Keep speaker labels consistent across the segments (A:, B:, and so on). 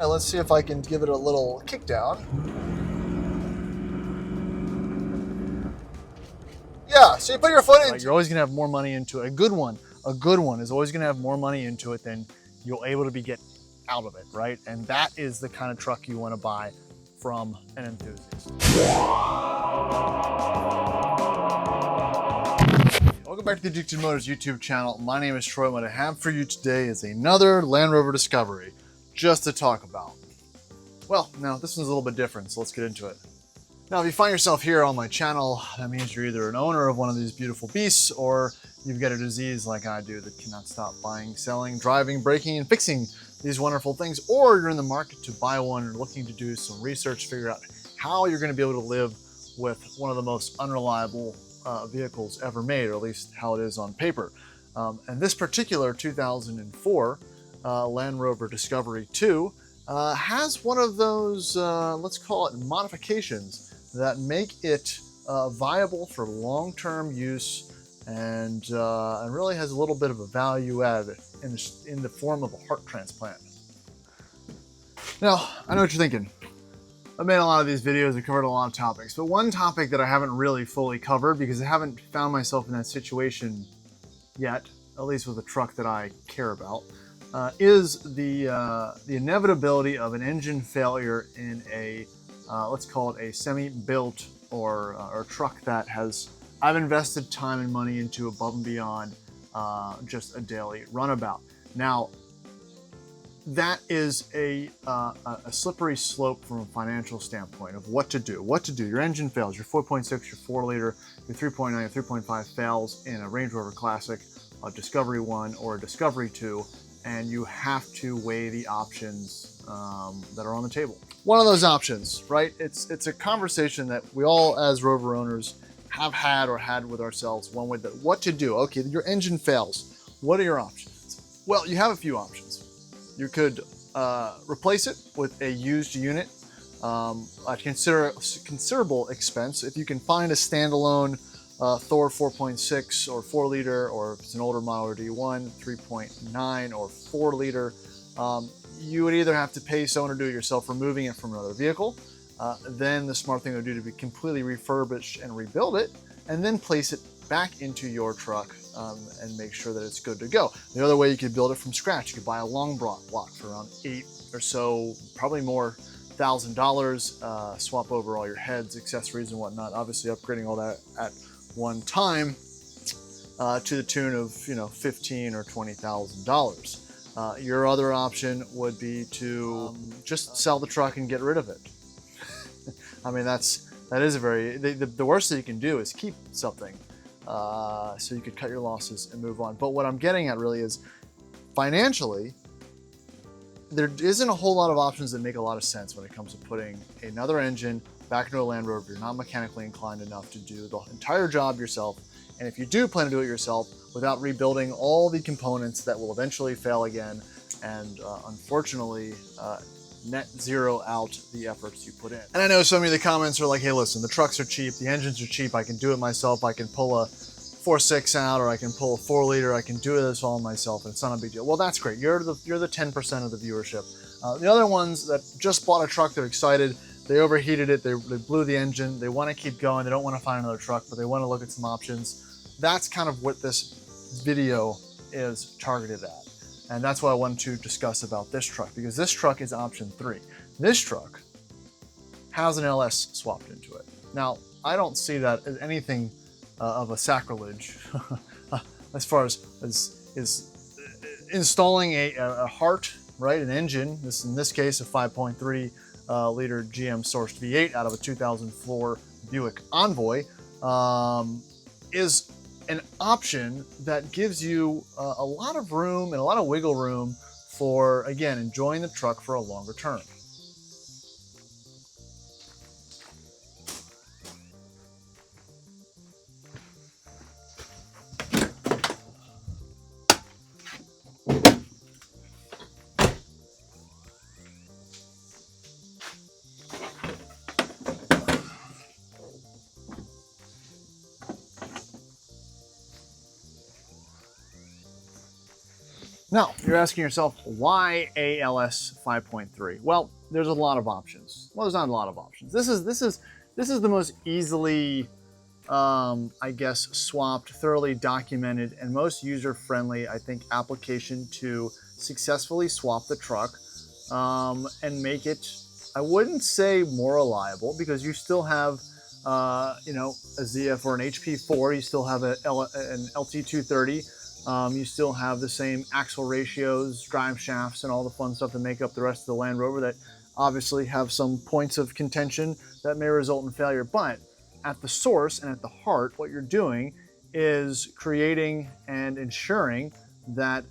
A: All right, let's see if I can give it a little kick down. Yeah, so you put your foot in. You're always gonna have more money into it. A good one is always gonna have more money into it than you'll able to get out of it, right? And that is the kind of truck you wanna buy from an enthusiast. Welcome back to the Addicted Motors YouTube channel. My name is Troy. What I have for you today is another Land Rover Discovery just to talk about. Well, now this one's a little bit different, so let's get into it. Now, if you find yourself here on my channel, that means you're either an owner of one of these beautiful beasts or you've got a disease like I do that cannot stop buying, selling, driving, breaking, and fixing these wonderful things, or you're in the market to buy one and looking to do some research, figure out how you're going to be able to live with one of the most unreliable vehicles ever made, or at least how it is on paper. And this particular 2004 Land Rover Discovery 2 has one of those, let's call it modifications, that make it viable for long-term use and really has a little bit of a value add in the form of a heart transplant. Now, I know what you're thinking. I've made a lot of these videos and covered a lot of topics, but one topic that I haven't really fully covered because I haven't found myself in that situation yet, at least with a truck that I care about, is the inevitability of an engine failure in a let's call it a semi-built or truck that I've invested time and money into above and beyond just a daily runabout. Now, that is a slippery slope from a financial standpoint of what to do. Your engine fails, your 4.6, your 4 liter, your 3.9, your 3.5 fails in a Range Rover Classic, a Discovery 1 or a Discovery 2, and you have to weigh the options that are on the table. One of those options, right? It's a conversation that we all as Rover owners have had or had with ourselves. One way that what to do. Okay, your engine fails. What are your options? Well, you have a few options. You could replace it with a used unit. I'd consider a considerable expense. If you can find a standalone Thor 4.6 or 4 liter, or if it's an older model or D1, 3.9 or 4 liter, you would either have to pay someone to do it yourself, removing it from another vehicle. Then the smart thing to do to be completely refurbish and rebuild it, and then place it back into your truck and make sure that it's good to go. The other way, you could build it from scratch. You could buy a long block for around $8,000 or so, probably more, $1,000, swap over all your heads, accessories and whatnot, obviously upgrading all that at one time to the tune of $15,000 or $20,000. Your other option would be to just sell the truck and get rid of it. I mean, that is the worst that you can do is keep something, so you could cut your losses and move on. But what I'm getting at really is, financially, there isn't a whole lot of options that make a lot of sense when it comes to putting another engine back into a Land Rover if you're not mechanically inclined enough to do the entire job yourself. And if you do plan to do it yourself, without rebuilding all the components that will eventually fail again, and unfortunately net zero out the efforts you put in. And I know some of the comments are like, hey, listen, the trucks are cheap, the engines are cheap, I can do it myself, I can pull a 4.6 out, or I can pull a 4 liter, I can do this all myself, and it's not a big deal. Well, that's great. You're the 10% of the viewership. The other ones that just bought a truck, they're excited, they overheated it, they blew the engine, they want to keep going, they don't want to find another truck, but they want to look at some options. That's kind of what this video is targeted at. And that's what I wanted to discuss about this truck, because this truck is option 3. This truck has an LS swapped into it. Now, I don't see that as anything of a sacrilege as far as installing a heart, right, an engine, in this case a 5.3 liter GM sourced V8 out of a 2004 Buick Envoy, is an option that gives you a lot of room and a lot of wiggle room for, again, enjoying the truck for a longer term. Now, you're asking yourself, why a LS 5.3? Well, there's a lot of options. Well, there's not a lot of options. This is the most easily, I guess, swapped, thoroughly documented, and most user-friendly, I think, application to successfully swap the truck and make it, I wouldn't say more reliable, because you still have, you know, a ZF or an HP4, you still have an LT230, you still have the same axle ratios, drive shafts, and all the fun stuff that make up the rest of the Land Rover that obviously have some points of contention that may result in failure. But at the source and at the heart, what you're doing is creating and ensuring that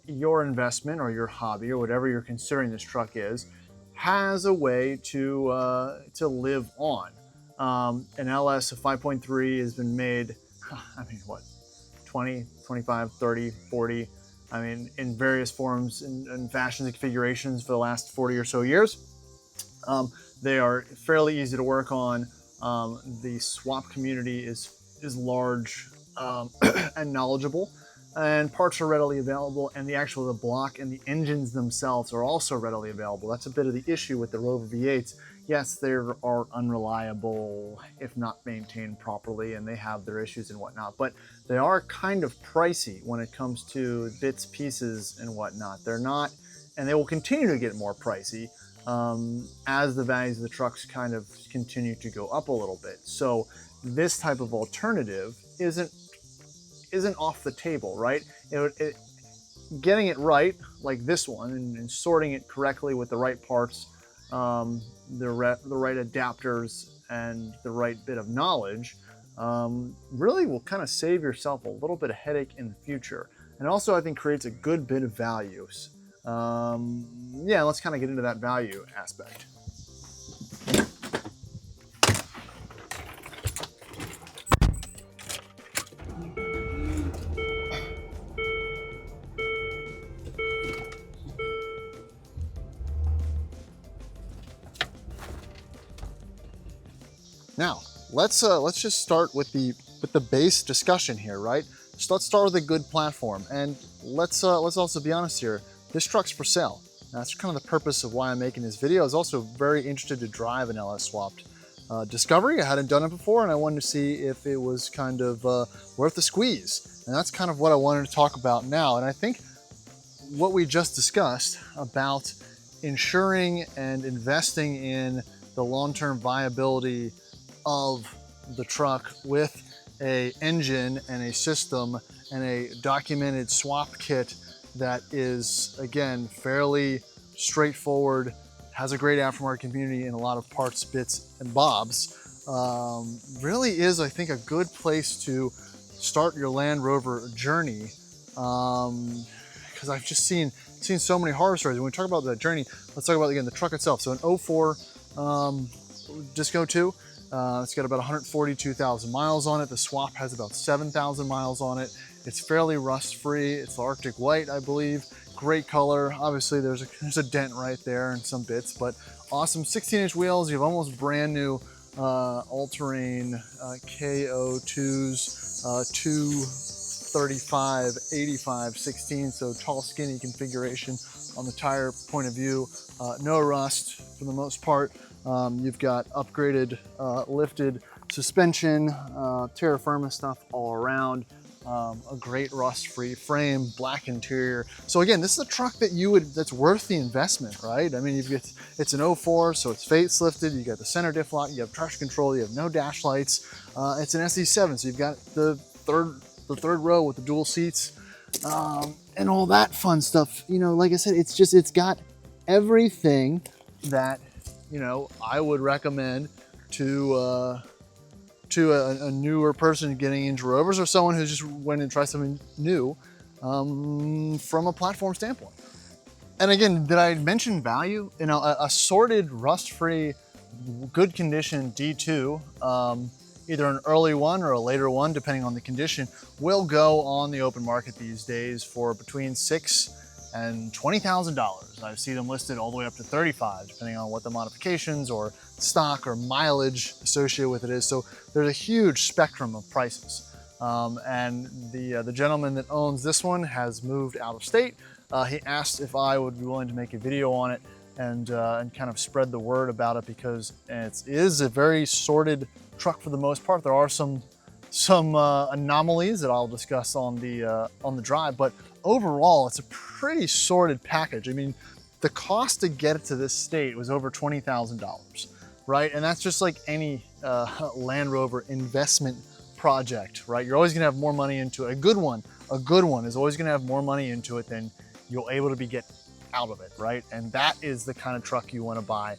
A: your investment or your hobby or whatever you're considering this truck is has a way to live on. An LS 5.3 has been made, I mean, what, 20, 25, 30, 40, I mean, in various forms and fashions and configurations for the last 40 or so years. They are fairly easy to work on. The swap community is large and knowledgeable, and parts are readily available, and the block and the engines themselves are also readily available. That's a bit of the issue with the Rover V8s. Yes, they are unreliable if not maintained properly, and they have their issues and whatnot, but they are kind of pricey when it comes to bits, pieces, and whatnot. They're not, and they will continue to get more pricey as the values of the trucks kind of continue to go up a little bit. So this type of alternative isn't off the table, right? Getting it right, like this one, and sorting it correctly with the right parts, the right adapters, and the right bit of knowledge, really will kind of save yourself a little bit of headache in the future. And also, I think, creates a good bit of values. Yeah, let's kind of get into that value aspect. Now, let's just start with the base discussion here, right? So let's start with a good platform, and let's also be honest here. This truck's for sale. That's kind of the purpose of why I'm making this video. I was also very interested to drive an LS swapped Discovery. I hadn't done it before, and I wanted to see if it was kind of worth the squeeze. And that's kind of what I wanted to talk about now. And I think what we just discussed about ensuring and investing in the long-term viability of the truck with a engine and a system and a documented swap kit that is, again, fairly straightforward, has a great aftermarket community and a lot of parts, bits, and bobs, really is, I think, a good place to start your Land Rover journey. Because I've just seen so many horror stories. When we talk about that journey, let's talk about, again, the truck itself. So an 04 Disco 2, it's got about 142,000 miles on it. The swap has about 7,000 miles on it. It's fairly rust-free. It's Arctic white, I believe. Great color. Obviously, there's a dent right there and some bits, but awesome 16-inch wheels. You have almost brand new all-terrain KO2s, 235, 85, 16, so tall, skinny configuration on the tire point of view. No rust for the most part. You've got upgraded lifted suspension, terra firma stuff all around. A great rust-free frame, black interior. So again, this is a truck that that's worth the investment, right? I mean, it's an 04, so it's facelifted. You got the center diff lock, you have traction control, you have no dash lights. It's an SE7, so you've got the third row with the dual seats, and all that fun stuff. You know, like I said, it's got everything that, you know, I would recommend to a newer person getting into Rovers, or someone who just went and tried something new from a platform standpoint. And again, did I mention value? You know, a sorted, rust-free, good condition D2, either an early one or a later one, depending on the condition, will go on the open market these days for between $6,000 and $20,000. I see them listed all the way up to $35,000, depending on what the modifications or stock or mileage associated with it is. So there's a huge spectrum of prices. And the gentleman that owns this one has moved out of state. He asked if I would be willing to make a video on it and kind of spread the word about it, because it is a very sorted truck for the most part. There are some anomalies that I'll discuss on the drive, but overall it's a pretty sorted package. I mean, the cost to get it to this state was over $20,000, right? And that's just like any Land Rover investment project, right? You're always gonna have more money into it. A good one is always gonna have more money into it than you'll able to get out of it, right? And that is the kind of truck you wanna buy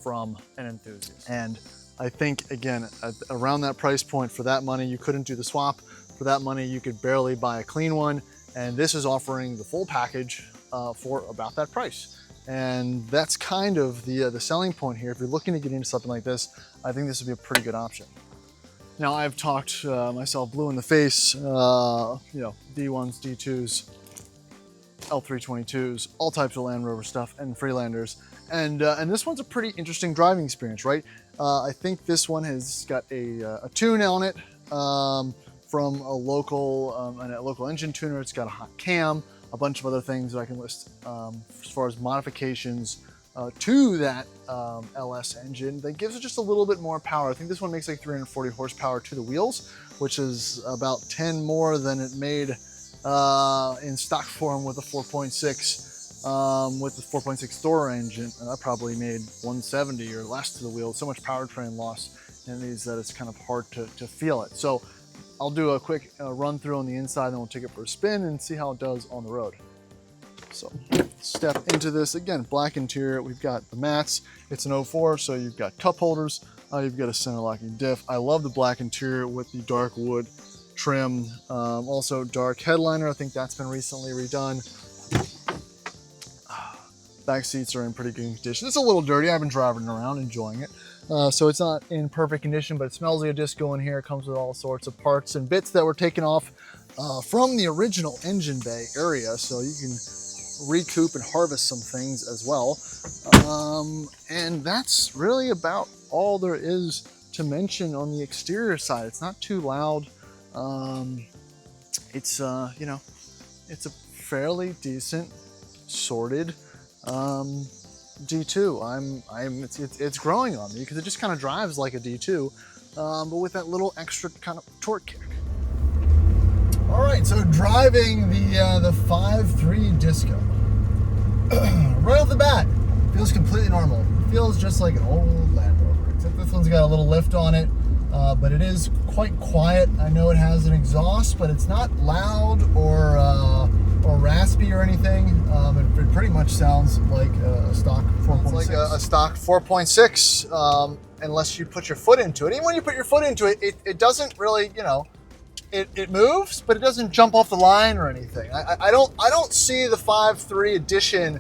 A: from an enthusiast. And I think, again, around that price point, for that money, you couldn't do the swap. For that money, you could barely buy a clean one. And this is offering the full package for about that price. And that's kind of the selling point here. If you're looking to get into something like this, I think this would be a pretty good option. Now, I've talked myself blue in the face, you know, D1s, D2s, L322s, all types of Land Rover stuff, and Freelanders. And this one's a pretty interesting driving experience, right? I think this one has got a tune on it from a local engine tuner. It's got a hot cam, a bunch of other things that I can list as far as modifications to that LS engine that gives it just a little bit more power. I think this one makes like 340 horsepower to the wheels, which is about 10 more than it made in stock form with a 4.6 with the 4.6 Thor engine. And I probably made 170 or less to the wheel. So much powertrain loss in these that it's kind of hard to feel it. So I'll do a quick run through on the inside, and we'll take it for a spin and see how it does on the road. So step into this. Again, black interior. We've got the mats. It's an 04, so you've got cup holders. You've got a center locking diff. I love the black interior with the dark wood trim. Also dark headliner. I think that's been recently redone. Back seats are in pretty good condition. It's a little dirty. I've been driving around, enjoying it. So it's not in perfect condition, but it smells like a disco in here. It comes with all sorts of parts and bits that were taken off from the original engine bay area. So you can recoup and harvest some things as well. And that's really about all there is to mention on the exterior side. It's not too loud. It's you know, it's a fairly decent sorted D2. It's growing on me because it just kind of drives like a D2, but with that little extra kind of torque kick. All right, so driving the 5.3 Disco right off the bat feels completely normal. It feels just like an old Land Rover, except this one's got a little lift on it, but it is quite quiet. I know it has an exhaust, but it's not loud or raspy or anything. It pretty much sounds like a stock 4.6. It's like a stock 4.6, unless you put your foot into it. Even when you put your foot into it, it doesn't really, you know, it moves, but it doesn't jump off the line or anything. I don't see the 5.3 edition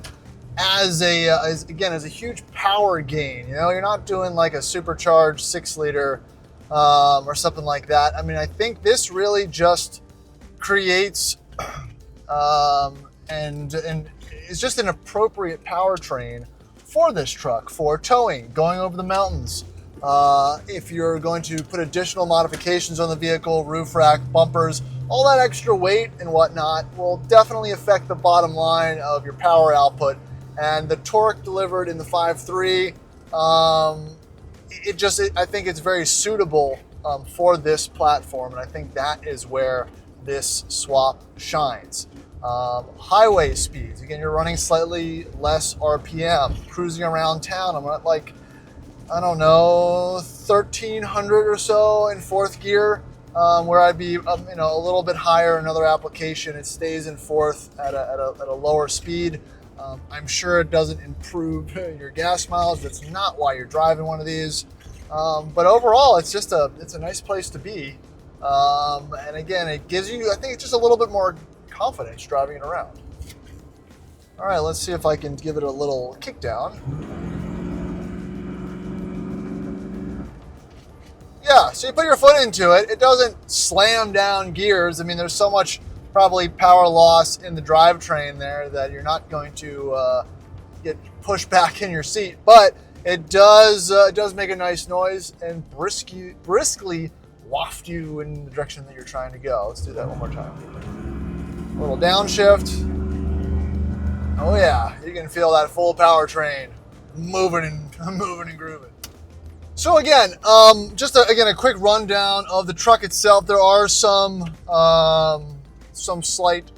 A: as a huge power gain. You know, you're not doing like a supercharged 6-liter or something like that. I mean, I think this really just creates and it's just an appropriate powertrain for this truck, for towing, going over the mountains. If you're going to put additional modifications on the vehicle, roof rack, bumpers, all that extra weight and whatnot will definitely affect the bottom line of your power output. And the torque delivered in the 5.3, I think it's very suitable for this platform, and I think that is where this swap shines. Highway speeds, again, you're running slightly less RPM, cruising around town. I'm at like, I don't know, 1,300 or so in 4th gear, where I'd be, you know, a little bit higher in another application. It stays in 4th at a lower speed. I'm sure it doesn't improve your gas mileage. That's not why you're driving one of these. But overall, it's a nice place to be. And again, it gives you, I think it's just a little bit more confidence driving it around. All right, let's see if I can give it a little kick down. Yeah, so you put your foot into it. It doesn't slam down gears. I mean, there's so much probably power loss in the drivetrain there that you're not going to get pushed back in your seat, but it does make a nice noise and briskly waft you in the direction that you're trying to go. Let's do that one more time. A little downshift. Oh yeah, you can feel that full powertrain moving and grooving. So again, again a quick rundown of the truck itself. There are some slight,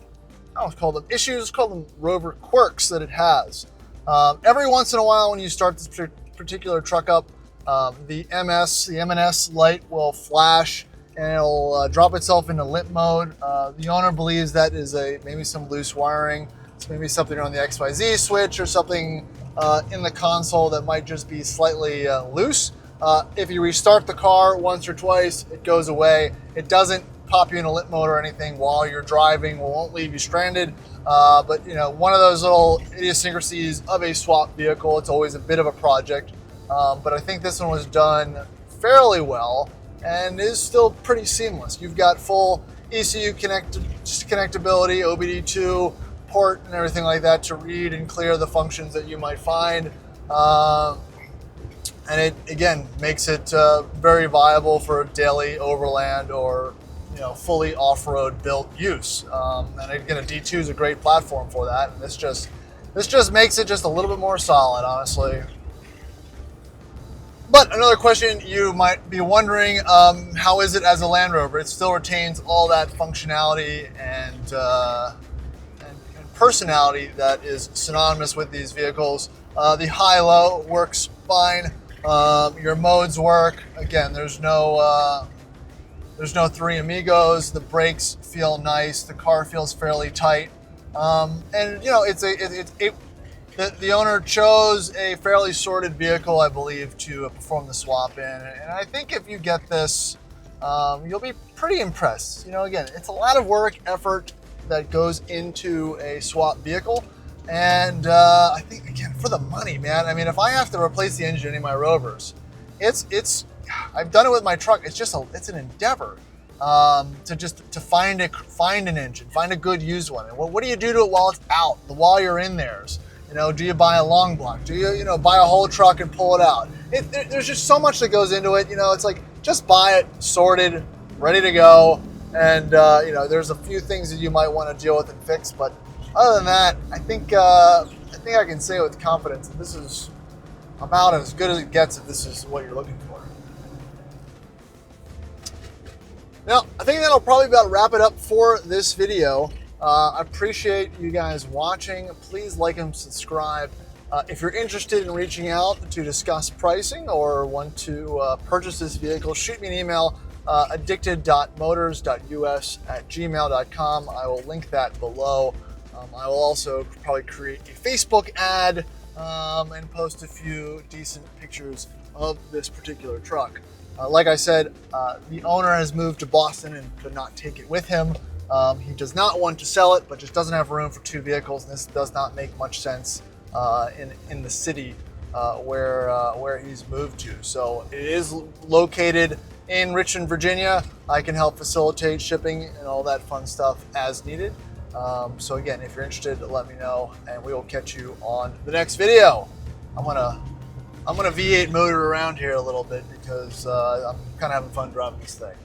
A: I don't call them issues, call them rover quirks that it has. Every once in a while, when you start this particular truck up, the M&S light will flash and it'll drop itself into limp mode. The owner believes that is maybe some loose wiring. It's maybe something on the XYZ switch or something in the console that might just be slightly loose. If you restart the car once or twice, it goes away. It doesn't pop you in a limp mode or anything while you're driving. Won't leave you stranded. But you know, one of those little idiosyncrasies of a swap vehicle. It's always a bit of a project. But I think this one was done fairly well and is still pretty seamless. You've got full ECU connectability, OBD2 port and everything like that to read and clear the functions that you might find. And it, again, makes it very viable for daily overland or, you know, fully off-road built use. And again, a D2 is a great platform for that. And this just makes it just a little bit more solid, honestly. But another question you might be wondering, how is it as a Land Rover? It still retains all that functionality and personality that is synonymous with these vehicles. The high-low works fine. Your modes work. Again, there's no three amigos. The brakes feel nice. The car feels fairly tight. And you know, the owner chose a fairly sorted vehicle, I believe, to perform the swap in. And I think if you get this, you'll be pretty impressed. You know, again, it's a lot of work, effort that goes into a swap vehicle. And I think, again, for the money, man, I mean, if I have to replace the engine in any of my Rovers, I've done it with my truck. It's an endeavor to find an engine, find a good used one. And what do you do to it while it's out, while you're in theirs? You know, do you buy a long block? Do you buy a whole truck and pull it out? There's just so much that goes into it. You know, it's like, just buy it sorted, ready to go. And, you know, there's a few things that you might want to deal with and fix. But other than that, I think I can say with confidence that this is about as good as it gets if this is what you're looking for. Now, I think that'll probably about wrap it up for this video. I appreciate you guys watching. Please like and subscribe. If you're interested in reaching out to discuss pricing or want to purchase this vehicle, shoot me an email, addicted.motors.us@gmail.com. I will link that below. I will also probably create a Facebook ad and post a few decent pictures of this particular truck. Like I said, the owner has moved to Boston and could not take it with him. He does not want to sell it, but just doesn't have room for two vehicles, and this does not make much sense in the city where he's moved to. So it is located in Richmond, Virginia. I can help facilitate shipping and all that fun stuff as needed. So again, if you're interested, let me know, and we will catch you on the next video. I'm gonna V8 motor around here a little bit because I'm kind of having fun driving this thing.